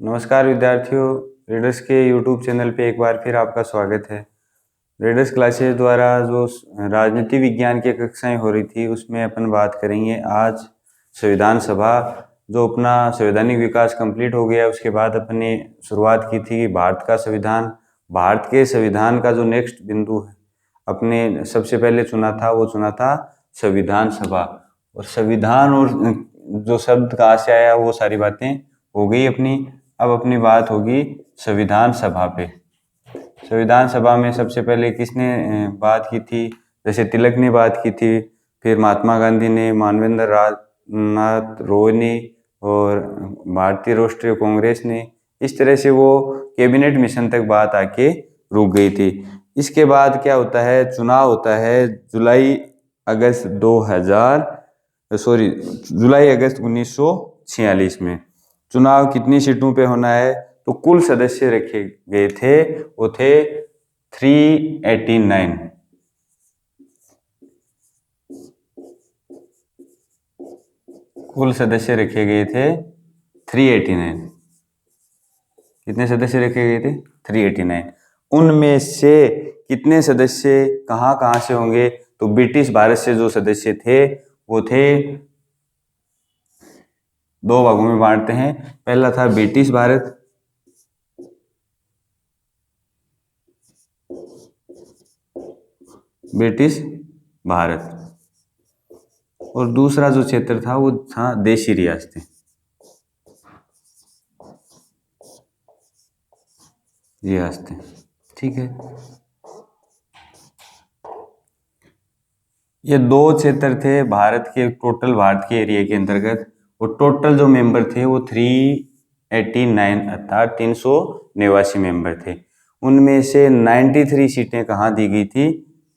नमस्कार विद्यार्थियों, रीडर्स के यूट्यूब चैनल पे एक बार फिर आपका स्वागत है। रीडर्स क्लासेस द्वारा जो राजनीति विज्ञान की कक्षाएं हो रही थी उसमें अपन बात करेंगे आज संविधान सभा। जो अपना संवैधानिक विकास कंप्लीट हो गया उसके बाद अपने शुरुआत की थी भारत का संविधान। भारत के संविधान का जो नेक्स्ट बिंदु है अपने सबसे पहले चुना था संविधान सभा। और संविधान और जो शब्द कहाँ से आया वो सारी बातें हो गई अपनी। अब अपनी बात होगी संविधान सभा पे। संविधान सभा में सबसे पहले किसने बात की थी? जैसे तिलक ने बात की थी, फिर महात्मा गांधी ने, मानवेंद्र नाथ रॉय ने और भारतीय राष्ट्रीय कांग्रेस ने। इस तरह से वो कैबिनेट मिशन तक बात आके रुक गई थी। इसके बाद क्या होता है? चुनाव होता है जुलाई अगस्त 1946 में। चुनाव कितनी सीटों पे होना है? तो कुल सदस्य रखे गए थे वो थे 389। कुल सदस्य रखे गए थे 389। कितने सदस्य रखे गए थे? 389। उनमें से कितने सदस्य कहाँ से होंगे? तो ब्रिटिश भारत से जो सदस्य थे वो थे, दो भागों में बांटते हैं। पहला था ब्रिटिश भारत, ब्रिटिश भारत, और दूसरा जो क्षेत्र था वो था देशी रियासतें। ठीक है, ये दो क्षेत्र थे भारत के, टोटल भारत के एरिया के अंतर्गत। और टोटल जो मेंबर थे वो 389 अर्थात 389 मेंबर थे। उनमें से 93 सीटें कहाँ दी गई थी?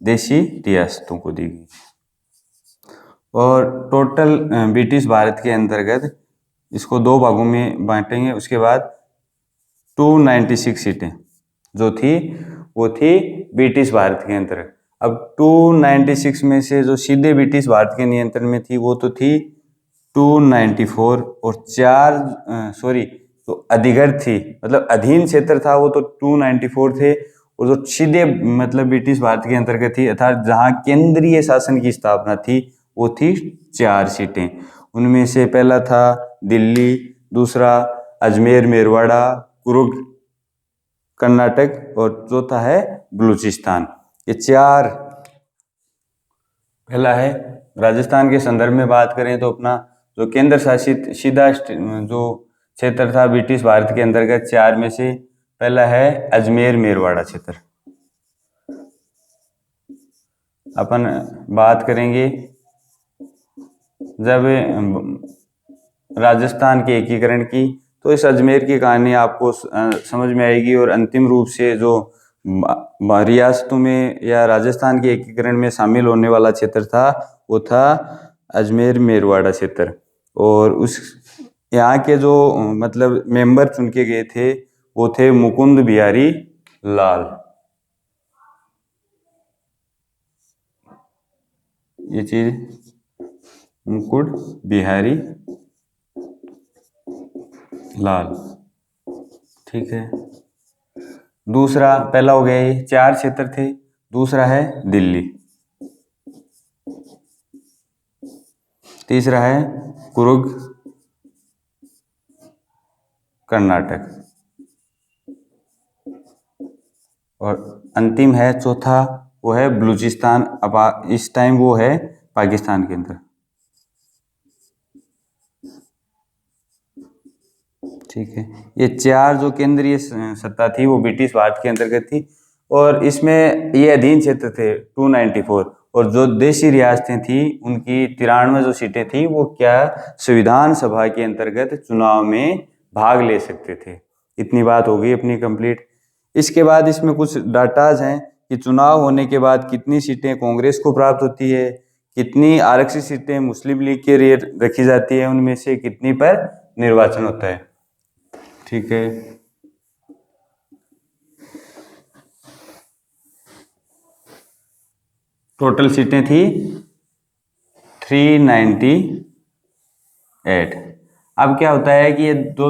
देशी रियासतों को दी गई। और टोटल ब्रिटिश भारत के अंतर्गत इसको दो भागों में बांटेंगे। उसके बाद 296 सीटें जो थी वो थी ब्रिटिश भारत के अंतर्गत। अब 296 में से जो सीधे ब्रिटिश भारत के नियंत्रण में थी वो तो थी 294, और तो अधिगत थी, मतलब अधीन क्षेत्र था वो तो 294 थे। और जो सीधे मतलब ब्रिटिश भारत के अंतर्गत थी अर्थात जहां केंद्रीय शासन की स्थापना थी वो थी 4 सीटें। उनमें से पहला था दिल्ली, दूसरा अजमेर मेरवाड़ा कुरुग कर्नाटक, और चौथा है बलूचिस्तान। ये 4। पहला है राजस्थान के संदर्भ में बात करें तो अपना जो केंद्र शासित सीधा जो क्षेत्र था ब्रिटिश भारत के अंतर्गत 4 में से पहला है अजमेर मेरवाड़ा क्षेत्र। अपन बात करेंगे जब राजस्थान के एकीकरण की, तो इस अजमेर की कहानी आपको समझ में आएगी। और अंतिम रूप से जो रियासतों में या राजस्थान के एकीकरण में शामिल होने वाला क्षेत्र था वो था अजमेर मेरवाड़ा क्षेत्र। और उस यहाँ के जो मतलब मेंबर चुन के गए थे वो थे मुकुंद बिहारी लाल। ये चीज मुकुंद बिहारी लाल, ठीक है। दूसरा, पहला हो गया ये 4 क्षेत्र थे। दूसरा है दिल्ली, तीसरा है कुरुग कर्नाटक, और अंतिम है चौथा वो है बलूचिस्तान। अब इस टाइम वो है पाकिस्तान के अंदर, ठीक है। ये 4 जो केंद्रीय सत्ता थी वो ब्रिटिश भारत के अंतर्गत थी। और इसमें ये अधीन क्षेत्र थे 294, और जो देशी रियासतें थी उनकी 93 जो सीटें थी वो क्या संविधान सभा के अंतर्गत चुनाव में भाग ले सकते थे। इतनी बात हो गई अपनी कंप्लीट। इसके बाद इसमें कुछ डाटाज हैं कि चुनाव होने के बाद कितनी सीटें कांग्रेस को प्राप्त होती है, कितनी आरक्षित सीटें मुस्लिम लीग के लिए रखी जाती है, उनमें से कितनी पर निर्वाचन होता है, ठीक है। टोटल सीटें थी 398। अब क्या होता है कि ये दो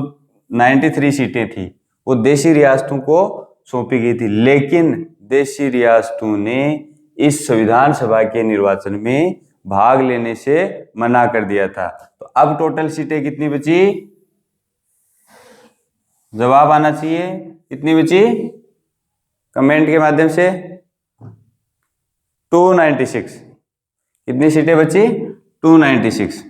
93 सीटें थी वो देशी रियासतों को सौंपी गई थी, लेकिन देशी रियासतों ने इस संविधान सभा के निर्वाचन में भाग लेने से मना कर दिया था। तो अब टोटल सीटें कितनी बची? जवाब आना चाहिए, कितनी बची कमेंट के माध्यम से। 296। कितनी सीटें बची? 296।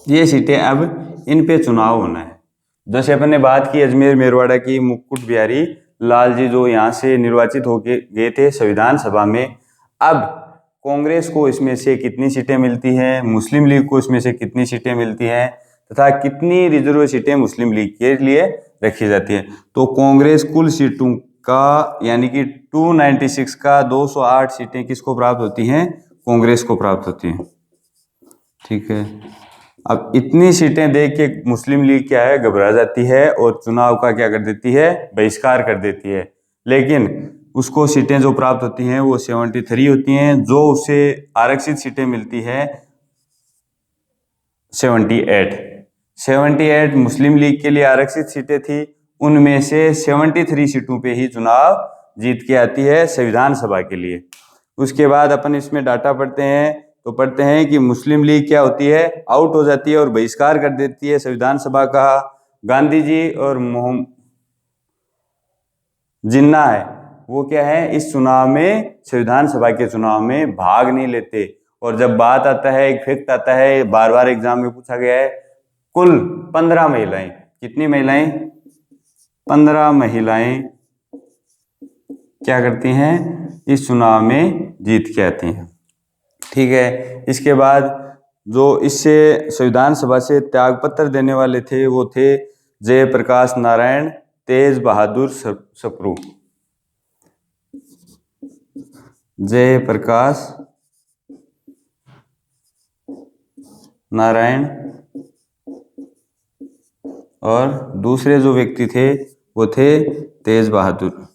ये सीटें अब इन पे चुनाव होना है। जैसे अपन ने बात की अजमेर मेरवाड़ा की, मुकुट बिहारी लाल जी जो यहाँ से निर्वाचित होके गए थे संविधान सभा में। अब कांग्रेस को इसमें से कितनी सीटें मिलती हैं, मुस्लिम लीग को इसमें से कितनी सीटें मिलती हैं, तथा कितनी रिजर्व सीटें मुस्लिम लीग के लिए रखी जाती है। तो कांग्रेस कुल सीटों का यानी कि 296 का 208 सीटें किसको प्राप्त होती हैं? कांग्रेस को प्राप्त होती हैं। ठीक है, अब इतनी सीटें देख के मुस्लिम लीग क्या है, घबरा जाती है और चुनाव का क्या कर देती है, बहिष्कार कर देती है। लेकिन उसको सीटें जो प्राप्त होती हैं वो 73 होती हैं, जो उसे आरक्षित सीटें मिलती है 78 मुस्लिम लीग के लिए आरक्षित सीटें थी। उनमें से 73 सीटों पे ही चुनाव जीत के आती है संविधान सभा के लिए। उसके बाद अपन इसमें डाटा पढ़ते हैं तो पढ़ते हैं कि मुस्लिम लीग क्या होती है, आउट हो जाती है और बहिष्कार कर देती है संविधान सभा का। गांधी जी और जिन्ना है वो क्या है, इस चुनाव में संविधान सभा के चुनाव में भाग नहीं लेते। और जब बात आता है, एक फैक्ट आता है, बार बार एग्जाम में पूछा गया है, कुल 15 महिलाएं, कितनी महिलाएं? 15 महिलाएं क्या करती हैं, इस चुनाव में जीत के आती हैं। ठीक है, इसके बाद जो इससे संविधान सभा से त्यागपत्र देने वाले थे वो थे जयप्रकाश नारायण, तेज बहादुर सप्रू। जयप्रकाश नारायण और दूसरे जो व्यक्ति थे वो थे तेज बहादुर।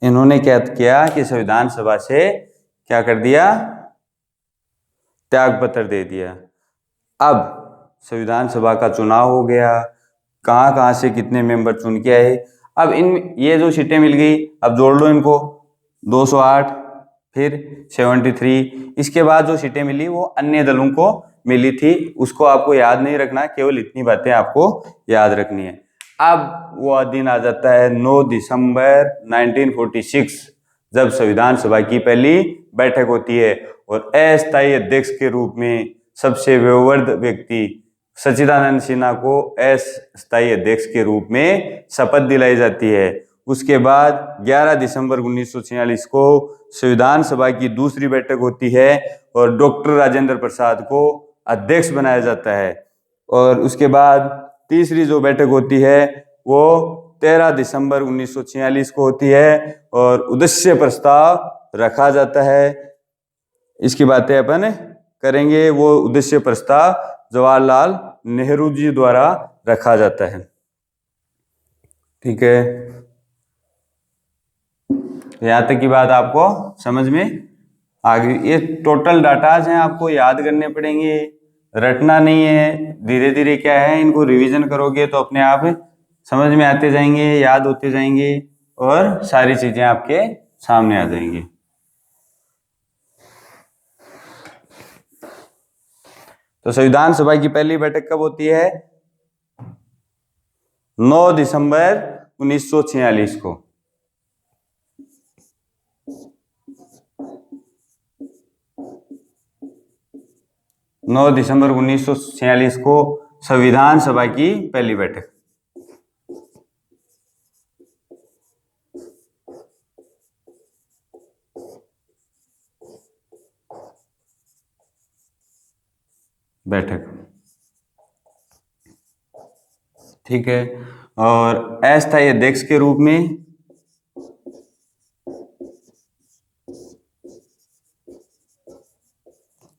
इन्होंने क्या किया कि संविधान सभा से क्या कर दिया, त्यागपत्र दे दिया। अब संविधान सभा का चुनाव हो गया, कहाँ कहाँ से कितने मेंबर चुन के आए। अब इन ये जो सीटें मिल गई, अब जोड़ लो इनको, 208 फिर 73। इसके बाद जो सीटें मिली वो अन्य दलों को मिली थी, उसको आपको याद नहीं रखना, केवल इतनी बातें आपको याद रखनी है। अब वह दिन आ जाता है 9 दिसंबर 1946, जब संविधान सभा की पहली बैठक होती है और अस्थायी अध्यक्ष के रूप में सबसे वयोवृद्ध व्यक्ति सच्चिदानंद सिन्हा को अस्थायी अध्यक्ष के रूप में शपथ दिलाई जाती है। उसके बाद 11 दिसंबर 1946 को संविधान सभा की दूसरी बैठक होती है और डॉक्टर राजेंद्र प्रसाद को अध्यक्ष बनाया जाता है। और उसके बाद तीसरी जो बैठक होती है वो 13 दिसंबर 1946 को होती है और उद्देश्य प्रस्ताव रखा जाता है। इसकी बातें अपन करेंगे। वो उद्देश्य प्रस्ताव जवाहरलाल नेहरू जी द्वारा रखा जाता है। ठीक है, यहाँ तक की बात आपको समझ में आ गई। ये टोटल डाटाज हैं, आपको याद करने पड़ेंगे, रटना नहीं है। धीरे धीरे क्या है, इनको रिवीजन करोगे तो अपने आप समझ में आते जाएंगे, याद होते जाएंगे और सारी चीजें आपके सामने आ जाएंगी। तो संविधान सभा की पहली बैठक कब होती है? 9 दिसंबर 1946 को। नौ दिसंबर 1946 को संविधान सभा की पहली बैठक। ठीक है, और अस्थायी अध्यक्ष के रूप में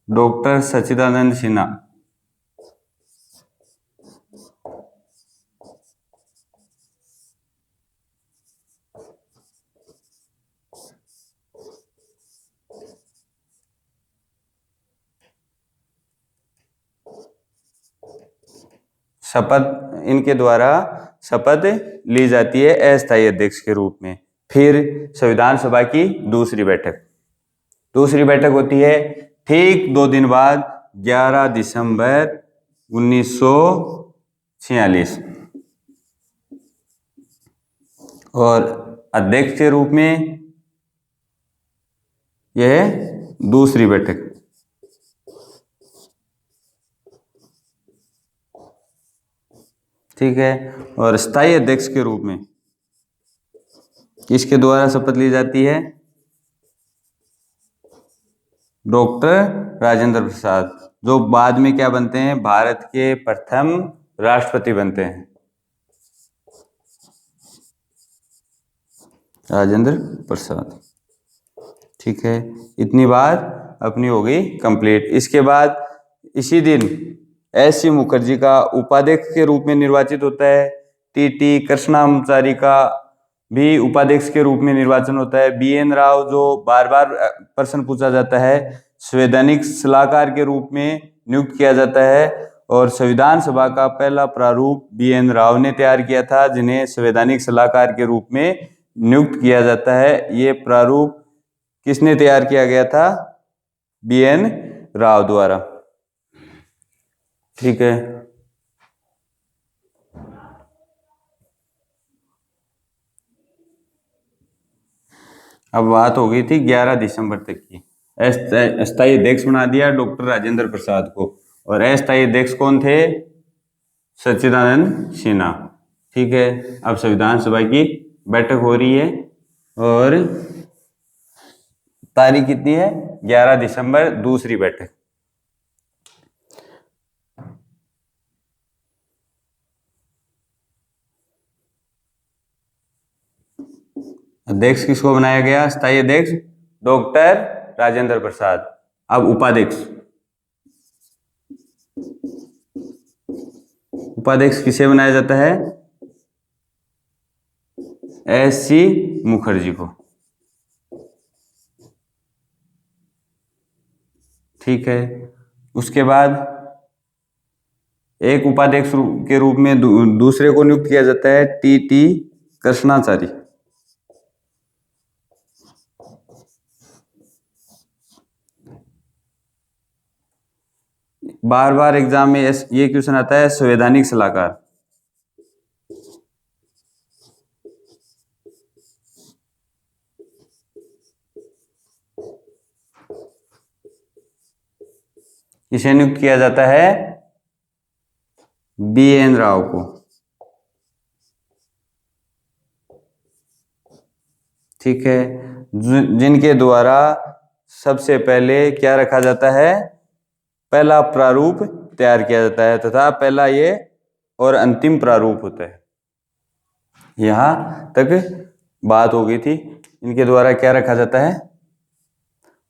डॉक्टर सच्चिदानंद सिन्हा। शपथ, इनके द्वारा शपथ ली जाती है अस्थायी अध्यक्ष के रूप में। फिर संविधान सभा की दूसरी बैठक होती है ठीक 2 दिन बाद 11 दिसंबर 1946 और अध्यक्ष के रूप में यह दूसरी बैठक। ठीक है, और स्थायी अध्यक्ष के रूप में किसके द्वारा शपथ ली जाती है? डॉक्टर राजेंद्र प्रसाद, जो बाद में क्या बनते हैं? भारत के प्रथम राष्ट्रपति बनते हैं, राजेंद्र प्रसाद। ठीक है, इतनी बात अपनी हो गई कंप्लीट। इसके बाद इसी दिन एस.सी. मुखर्जी का उपाध्यक्ष के रूप में निर्वाचित होता है। टी.टी. कृष्णामाचारी का भी उपाध्यक्ष के रूप में निर्वाचन होता है। बी.एन. राव, जो बार बार प्रश्न पूछा जाता है, संवैधानिक सलाहकार के रूप में नियुक्त किया जाता है। और संविधान सभा का पहला प्रारूप बी.एन. राव ने तैयार किया था, जिन्हें संवैधानिक सलाहकार के रूप में नियुक्त किया जाता है। ये प्रारूप किसने तैयार किया गया था? बी.एन. राव द्वारा। ठीक है, अब बात हो गई थी 11 दिसंबर तक की। अस्थायी अध्यक्ष बना दिया डॉक्टर राजेंद्र प्रसाद को, और अस्थायी अध्यक्ष कौन थे? सच्चिदानंद सिन्हा। ठीक है, अब संविधान सभा की बैठक हो रही है और तारीख कितनी है? 11 दिसंबर, दूसरी बैठक। अध्यक्ष किसको बनाया गया? स्थायी अध्यक्ष डॉक्टर राजेंद्र प्रसाद। अब उपाध्यक्ष किसे बनाया जाता है? एस.सी. मुखर्जी को। ठीक है, उसके बाद एक उपाध्यक्ष के रूप में दूसरे को नियुक्त किया जाता है, टी.टी. कृष्णाचारी। बार बार एग्जाम में ये क्वेश्चन आता है, संवैधानिक सलाहकार। किसे नियुक्त किया जाता है? बी.एन. राव को। ठीक है, जिनके द्वारा सबसे पहले क्या रखा जाता है? पहला प्रारूप तैयार किया जाता है, तथा पहला ये और अंतिम प्रारूप होता है। यहां तक बात हो गई थी। इनके द्वारा क्या रखा जाता है?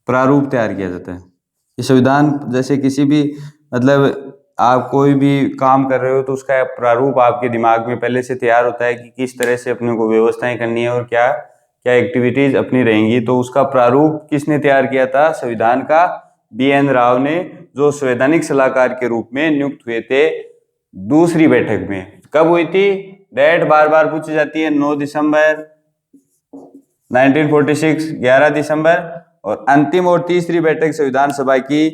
प्रारूप तैयार किया जाता है। ये संविधान, जैसे किसी भी मतलब आप कोई भी काम कर रहे हो तो उसका प्रारूप आपके दिमाग में पहले से तैयार होता है कि किस तरह से अपने को व्यवस्थाएं करनी है और क्या क्या एक्टिविटीज अपनी रहेंगी। तो उसका प्रारूप किसने तैयार किया था? संविधान का बी.एन. राव ने, जो संवैधानिक सलाहकार के रूप में नियुक्त हुए थे दूसरी बैठक में। कब हुई थी? डेट बार बार पूछी जाती है। 9 दिसंबर 1946, 11 दिसंबर, और अंतिम और तीसरी बैठक संविधान सभा की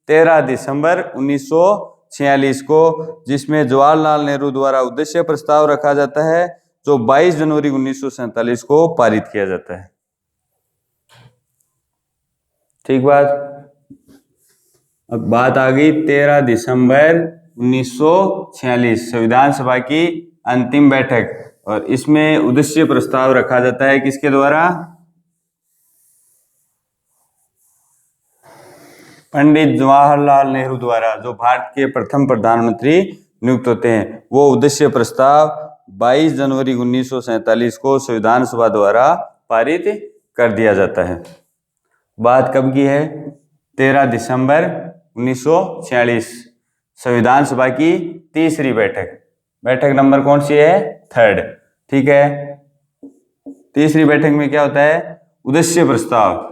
13 दिसंबर 1946 को, जिसमें जवाहरलाल नेहरू द्वारा उद्देश्य प्रस्ताव रखा जाता है, जो 22 जनवरी 1947 को पारित किया जाता है। ठीक बात। अब बात आ गई 13 दिसंबर 1946 संविधान सभा की अंतिम बैठक, और इसमें उद्देश्य प्रस्ताव रखा जाता है किसके द्वारा? पंडित जवाहरलाल नेहरू द्वारा, जो भारत के प्रथम प्रधानमंत्री नियुक्त होते हैं। वो उद्देश्य प्रस्ताव 22 जनवरी 1947 को संविधान सभा द्वारा पारित कर दिया जाता है। बात कब की है? 13 दिसंबर 1946 संविधान सभा की तीसरी बैठक। बैठक नंबर कौन सी है? 3rd। ठीक है, तीसरी बैठक में क्या होता है? उद्देश्य प्रस्ताव।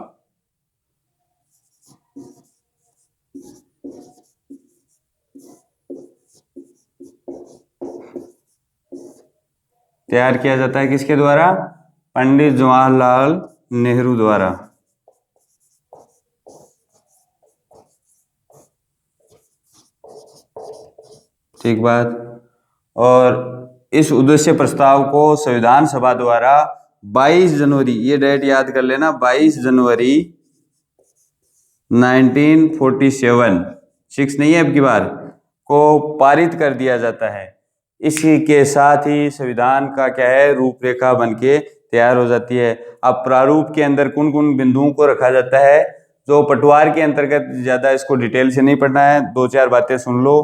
तैयार किया जाता है किसके द्वारा? पंडित जवाहरलाल नेहरू द्वारा। ठीक बात। और इस उद्देश्य प्रस्ताव को संविधान सभा द्वारा 22 जनवरी, ये डेट याद कर लेना, 22 जनवरी 1947, 6 नहीं है अब की बार, को पारित कर दिया जाता है। इसी के साथ ही संविधान का क्या है, रूपरेखा बनके तैयार हो जाती है। अब प्रारूप के अंदर कौन कौन बिंदुओं को रखा जाता है, जो पटवार के अंतर्गत, ज्यादा इसको डिटेल से नहीं पढ़ना है, 2-4 बातें सुन लो।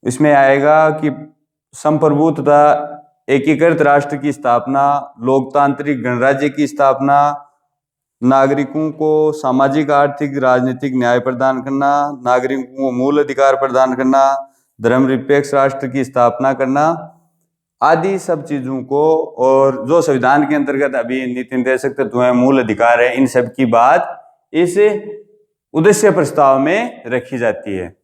इसमें आएगा कि संप्रभु तथा एकीकृत राष्ट्र की स्थापना, लोकतांत्रिक गणराज्य की स्थापना, नागरिकों को सामाजिक आर्थिक राजनीतिक न्याय प्रदान करना, नागरिकों को मूल अधिकार प्रदान करना, धर्मनिरपेक्ष राष्ट्र की स्थापना करना, आदि सब चीजों को, और जो संविधान के अंतर्गत अभी नीति निर्देशक तत्व है, मूल अधिकार है, इन सब की बात इस उद्देश्य प्रस्ताव में रखी जाती है।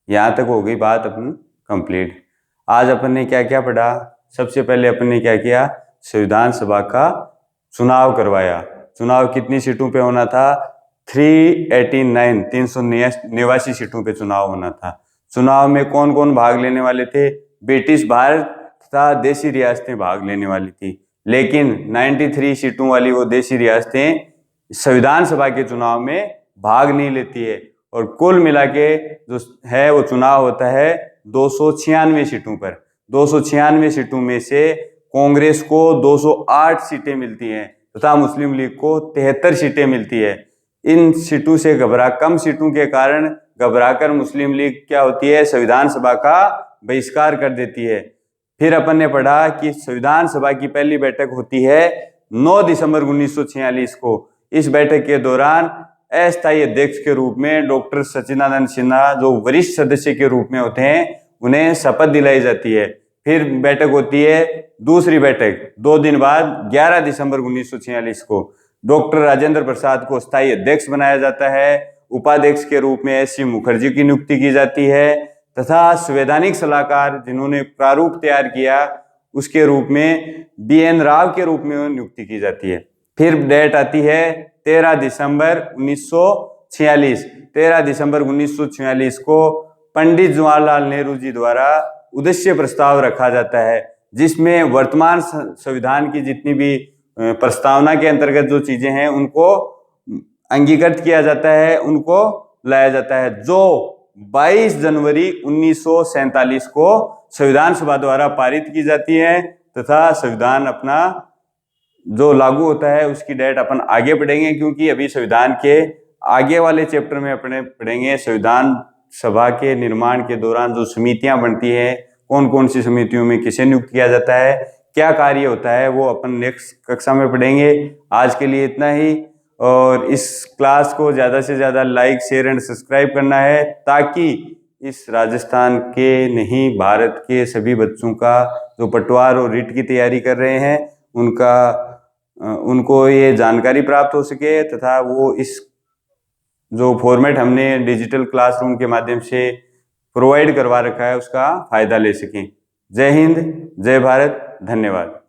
यहां तक हो गई बात अपन कंप्लीट। आज अपन ने क्या क्या पढ़ा? सबसे पहले अपन ने क्या किया, संविधान सभा का चुनाव करवाया। चुनाव कितनी सीटों पे होना था? 389, 389 सीटों पे चुनाव होना था। चुनाव में कौन कौन भाग लेने वाले थे? ब्रिटिश भारत तथा देशी रियासतें भाग लेने वाली थी, लेकिन 93 सीटों वाली वो देशी रियासतें संविधान सभा के चुनाव में भाग नहीं लेती है। और कुल मिला के जो है वो चुनाव होता है 296 सीटों पर। 296 सीटों में से कांग्रेस को 208 सीटें मिलती हैं तथा मुस्लिम लीग को 73 सीटें मिलती है। इन सीटों से कम सीटों के कारण घबराकर मुस्लिम लीग क्या होती है, संविधान सभा का बहिष्कार कर देती है। फिर अपन ने पढ़ा कि संविधान सभा की पहली बैठक होती है 9 दिसंबर 1946 को। इस बैठक के दौरान अस्थायी अध्यक्ष के रूप में डॉक्टर सच्चिदानंद सिन्हा, जो वरिष्ठ सदस्य के रूप में होते हैं, उन्हें शपथ दिलाई जाती है। फिर बैठक होती है दूसरी बैठक 2 दिन बाद 11 दिसंबर 1946 को। डॉक्टर राजेंद्र प्रसाद को स्थायी अध्यक्ष बनाया जाता है। उपाध्यक्ष के रूप में एस सी मुखर्जी की नियुक्ति की जाती है तथा संवैधानिक सलाहकार जिन्होंने प्रारूप तैयार किया उसके रूप में बी एन राव के रूप में नियुक्ति की जाती है। फिर डेट आती है 13 दिसंबर 1946। 13 दिसंबर 1946 को पंडित जवाहरलाल नेहरू जी द्वारा उद्देश्य प्रस्ताव रखा जाता है, जिसमें वर्तमान संविधान की जितनी भी प्रस्तावना के अंतर्गत जो चीजें हैं उनको अंगीकृत किया जाता है, उनको लाया जाता है, जो 22 जनवरी 1947 को संविधान सभा द्वारा पारित की जाती है तथा संविधान अपना जो लागू होता है उसकी डेट अपन आगे पढ़ेंगे, क्योंकि अभी संविधान के आगे वाले चैप्टर में अपने पढ़ेंगे संविधान सभा के निर्माण के दौरान जो समितियां बनती है, कौन कौन सी समितियों में किसे नियुक्त किया जाता है, क्या कार्य होता है, वो अपन नेक्स्ट कक्षा में पढ़ेंगे। आज के लिए इतना ही, और इस क्लास को ज़्यादा से ज़्यादा लाइक, शेयर एंड सब्सक्राइब करना है, ताकि इस राजस्थान के नहीं भारत के सभी बच्चों का जो पटवार और रीट की तैयारी कर रहे हैं उनको ये जानकारी प्राप्त हो सके तथा वो इस जो फॉर्मेट हमने डिजिटल क्लासरूम के माध्यम से प्रोवाइड करवा रखा है उसका फायदा ले सकें। जय हिंद, जय भारत, धन्यवाद।